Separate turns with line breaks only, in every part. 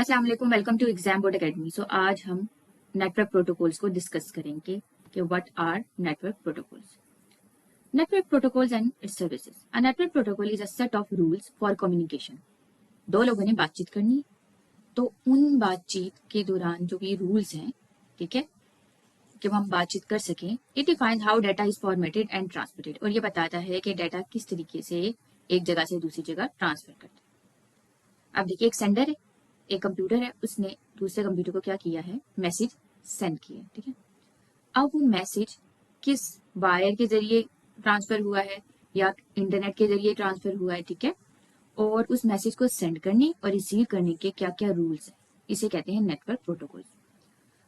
अस्सलाम वालेकुम, welcome to exam board academy. So आज हम नेटवर्क प्रोटोकॉल्स को डिस्कस करेंगे कि what are network protocols. Network protocols and its services. A network protocol is a set of rules for communication. दो लोगों ने बातचीत करनी है, तो उन बातचीत के दौरान जो भी रूल्स हैं, ठीक है, कि हम बातचीत कर सकें। It defines how data is formatted and transmitted, और ये बताता है कि डाटा किस तरीके से एक जगह से दूसरी जगह ट्रांसफर करते हैं। अब देखिए, एक सेंडर है, एक कंप्यूटर है, उसने दूसरे कंप्यूटर को क्या किया है, मैसेज सेंड किया, ठीक है। अब वो मैसेज किस वायर के जरिए ट्रांसफर हुआ है या इंटरनेट के जरिए ट्रांसफर हुआ है, ठीक है, और उस मैसेज को सेंड करने और रिसीव करने के क्या क्या रूल्स हैं, इसे कहते हैं नेटवर्क प्रोटोकॉल्स।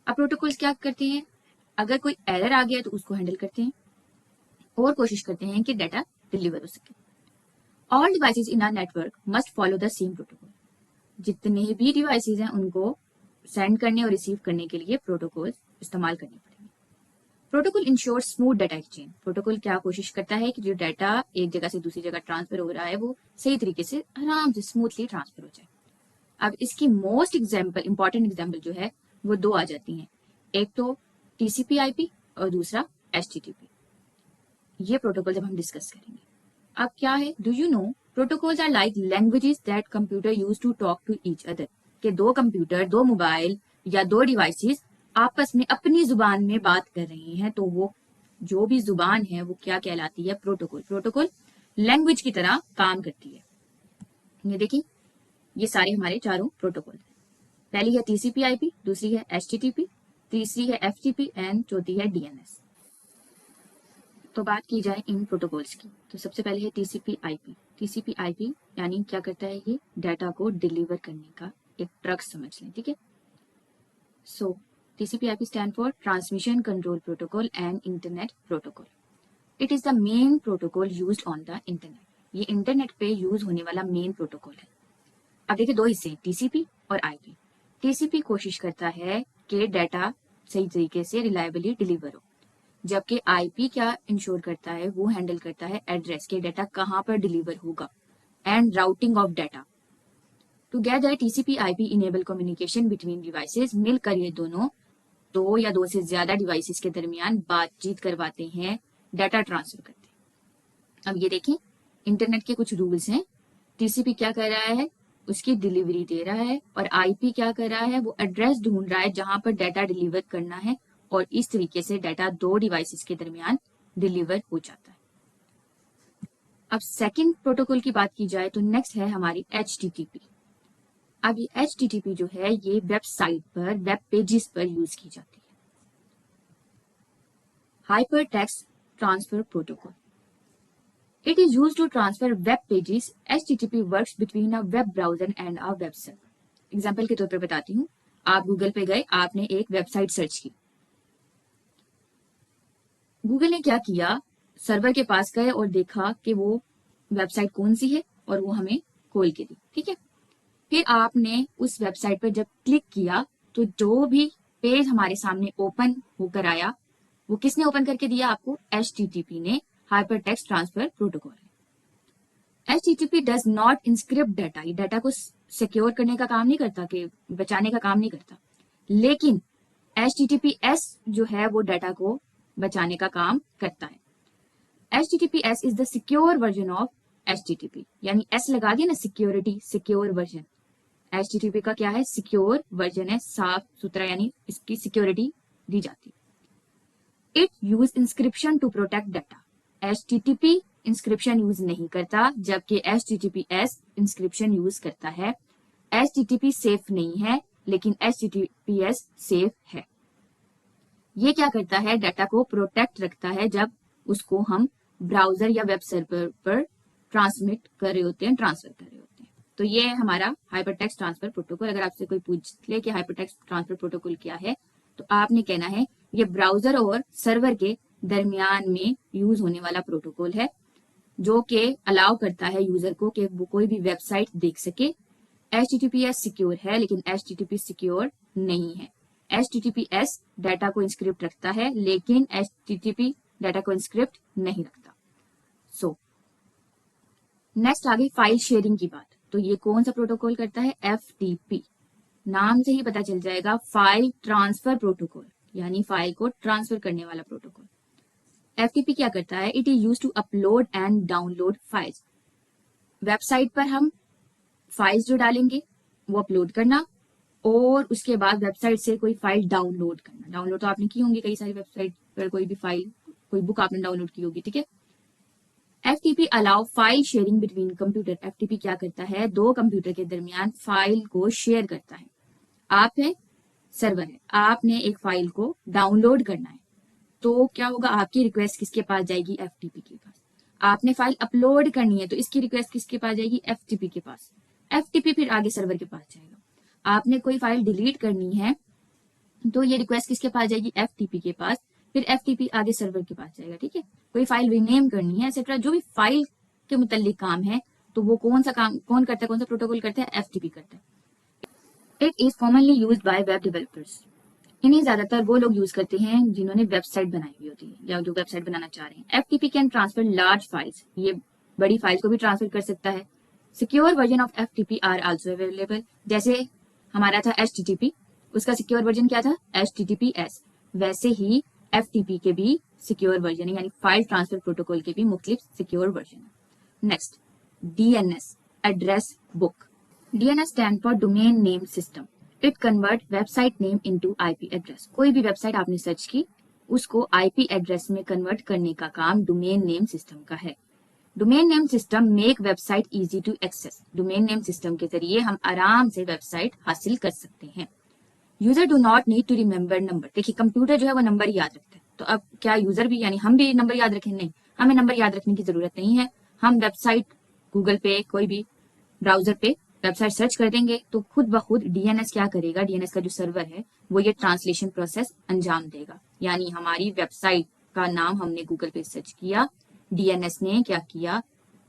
अब प्रोटोकॉल्स क्या करते हैं, अगर कोई एरर आ गया तो उसको हैंडल करते हैं और कोशिश करते हैं कि डाटा डिलीवर हो सके। All devices in our network must follow the same protocol. जितने भी डिवाइसेस हैं उनको सेंड करने और रिसीव करने के लिए प्रोटोकॉल इस्तेमाल करने पड़ेंगे। Protocol ensure smooth data exchange. Protocol क्या कोशिश करता है कि जो डाटा एक जगह से दूसरी जगह ट्रांसफर हो रहा है वो सही तरीके से आराम से स्मूथली ट्रांसफर हो जाए। अब इसकी मोस्ट इंपॉर्टेंट एग्जाम्पल जो है वो दो आ जाती हैं, एक तो टीसीपी आईपी और दूसरा एचटीटीपी। ये प्रोटोकॉल जब हम डिस्कस करेंगे। अब क्या है, do you know protocols are like languages that computer use to talk to each other. के दो कंप्यूटर, दो मोबाइल या दो डिवाइसेस आपस में अपनी जुबान में बात कर रहे हैं, तो वो जो भी जुबान है वो क्या कहलाती है, प्रोटोकॉल। प्रोटोकॉल लैंग्वेज की तरह काम करती है। ये देखिए, ये सारे हमारे चारों प्रोटोकॉल। पहली है टीसीपी आईपी, दूसरी है एचटीटीपी, तीसरी है एफटीपी एंड चौथी है डीएनएस। तो बात की जाए इन प्रोटोकॉल्स की, तो सबसे पहले है टीसीपी आईपी। टीसीपी आईपी यानी क्या करता है, ये डाटा को डिलीवर करने का एक ट्रक समझ लें, ठीक है। So TCP IP stand for transmission control protocol and internet protocol. It is the main protocol used on the internet. ये इंटरनेट पे यूज होने वाला मेन प्रोटोकॉल है। अब देखिए, दो हिस्से, टीसीपी और आईपी। टीसीपी कोशिश करता है कि डाटा सही तरीके से रिलायबली डिलीवर हो, जबकि आईपी क्या इंश्योर करता है, वो हैंडल करता है एड्रेस के डाटा कहां पर डिलीवर होगा and routing of data. Together TCP IP enable communication between devices. मिलकर ये दोनों दो या दो से ज्यादा डिवाइसेस के दरमियान बातचीत करवाते हैं, डाटा ट्रांसफर करते हैं। अब ये देखें, इंटरनेट के कुछ रूल्स हैं। टीसीपी क्या कर रहा है, उसकी डिलीवरी दे रहा है, और आईपी क्या कर रहा है, वो एड्रेस ढूंढ रहा है जहां पर डाटा डिलीवर करना है, और इस तरीके से डाटा दो डिवाइसेस के दरमियान डिलीवर हो जाता है। अब सेकंड प्रोटोकॉल की बात की जाए तो नेक्स्ट है हमारी एचटीटीपी। अब ये एचटीटीपी जो है ये वेबसाइट पर, वेब पेजेस पर यूज की जाती है। Hyper text transfer protocol. It is used to transfer web pages. HTTP works between a web browser and a web server. Example के तौर पर बताती हूँ, आप गूगल पे गए, आपने एक वेबसाइट सर्च की। गूगल ने क्या किया, सर्वर के पास गए और देखा कि वो वेबसाइट कौन सी है, और वो हमें खोल के दी, ठीक है। फिर आपने उस वेबसाइट पर जब क्लिक किया तो जो भी पेज हमारे सामने ओपन होकर आया, वो किसने ओपन करके दिया आपको, HTTP ने। हाइपर टेक्स्ट ट्रांसफर प्रोटोकॉल है। HTTP does not encrypt data. ये डाटा को सिक्योर करने का काम नहीं करता, कि बचाने का काम नहीं करता, लेकिन HTTPS जो है वो डाटा को बचाने का काम करता है। HTTPS is the secure version of HTTP, यानी S लगा दिया ना, सिक्योरिटी, सिक्योर वर्जन। HTTP का क्या है, सिक्योर वर्जन है, साफ सुथरा, यानी इसकी सिक्योरिटी दी जाती है। It use encryption to protect data. HTTP encryption use नहीं करता, जबकि HTTPS इंस्क्रिप्शन यूज करता है। HTTP सेफ नहीं है, लेकिन HTTPS सेफ है। ये क्या करता है, डाटा को प्रोटेक्ट रखता है जब उसको हम ब्राउजर या वेब सर्वर पर ट्रांसमिट कर रहे होते हैं, ट्रांसफर कर रहे होते हैं। तो ये है हमारा हाइपरटेक्स्ट ट्रांसफर प्रोटोकॉल। अगर आपसे कोई पूछ ले कि हाइपरटेक्स्ट ट्रांसफर प्रोटोकॉल क्या है, तो आपने कहना है ये ब्राउजर और सर्वर के दरमियान में यूज होने वाला प्रोटोकॉल है, जो कि अलाउ करता है यूजर को कि वो कोई भी वेबसाइट देख सके। HTTPS सिक्योर है, लेकिन HTTP सिक्योर नहीं है। HTTPS डाटा को इंस्क्रिप्ट रखता है, लेकिन HTTP डाटा को इंस्क्रिप्ट नहीं रखता। सो नेक्स्ट आ गई फाइल शेयरिंग की बात। तो ये कौन सा प्रोटोकॉल करता है, FTP। नाम से ही पता चल जाएगा, फाइल ट्रांसफर प्रोटोकॉल, यानी फाइल को ट्रांसफर करने वाला प्रोटोकॉल। FTP क्या करता है? It is use to upload and download files. Website पर हम फाइल्स जो डालेंगे वो अपलोड करना, और उसके बाद वेबसाइट से कोई फाइल डाउनलोड करना। डाउनलोड तो आपने की होंगी कई सारी वेबसाइट पर, कोई भी फाइल, कोई बुक आपने डाउनलोड की होगी, ठीक है। FTP allow file sharing between computer. FTP क्या करता है? दो कंप्यूटर के दरमियान फाइल को शेयर करता है। आप है, सर्वर है, आपने एक फाइल को डाउनलोड करना है, तो क्या होगा? आपकी रिक्वेस्ट किसके पास जाएगी? FTP के पास। आपने फाइल अपलोड करनी है तो इसकी रिक्वेस्ट किसके पास जाएगी? FTP के पास। FTP फिर आगे सर्वर के पास जाएगा। आपने कोई फाइल डिलीट करनी है तो ये रिक्वेस्ट किसके पास जाएगी? FTP के पास, फिर FTP आगे सर्वर के पास जाएगा, ठीक है। कोई फाइल रीनेम करनी है, एक्सेट्रा, जो भी फाइल के मुतल्लिक काम है, तो वो कौन सा काम कौन करता है, कौन सा प्रोटोकॉल करता है? FTP करता है। It is commonly used by web developers. इन्हें ज्यादातर वो लोग यूज करते हैं जिन्होंने वेबसाइट बनाई हुई होती है या जो वेबसाइट बनाना चाह रहे हैं। FTP can transfer large files, ये बड़ी फाइल्स को भी ट्रांसफर कर सकता है। Secure version of FTP are also available. जैसे हमारा था HTTP, उसका सिक्योर वर्जन क्या था? HTTPS। वैसे ही FTP के भी सिक्योर वर्जन है, यानी फाइल ट्रांसफर प्रोटोकॉल के भी मुख्तलिफ सिक्योर वर्जन है। Next, DNS, address book. DNS stand for domain name system. It convert website name into IP address. कोई भी वेबसाइट आपने सर्च की, उसको IP एड्रेस में कन्वर्ट करने का काम डोमेन नेम सिस्टम का है। Domain name system make website easy to access. Domain name system के जरिए हम आराम से वेबसाइट हासिल कर सकते हैं। User do not need to remember number. देखिए, कंप्यूटर जो है वो नंबर याद रखता है, तो अब क्या यूजर भी, यानी हम भी नंबर याद रखें? नहीं, हमें नंबर याद रखने की जरूरत नहीं है। हम वेबसाइट गूगल पे, कोई भी ब्राउजर पे वेबसाइट सर्च कर देंगे तो खुद ब खुद DNS क्या करेगा? DNS का जो सर्वर है वो ये ट्रांसलेशन प्रोसेस अंजाम देगा। यानी हमारी वेबसाइट का नाम हमने गूगल पे सर्च किया, DNS ने क्या किया?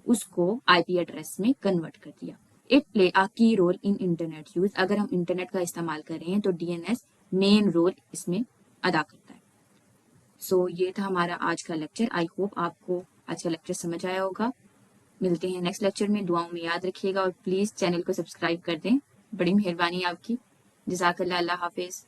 उसको IP एड्रेस में कन्वर्ट कर दिया। इट प्ले अ की रोल इन इंटरनेट यूज। अगर हम इंटरनेट का इस्तेमाल कर रहे हैं तो DNS मेन रोल इसमें अदा करता है। सो ये था हमारा आज का लेक्चर। आई होप आपको आज का लेक्चर समझ आया होगा। मिलते हैं नेक्स्ट लेक्चर में। दुआओं में याद रखिएगा और प्लीज चैनल को सब्सक्राइब कर दें, बड़ी मेहरबानी आपकी। जज़ाकल्लाह, अल्लाह हाफिज।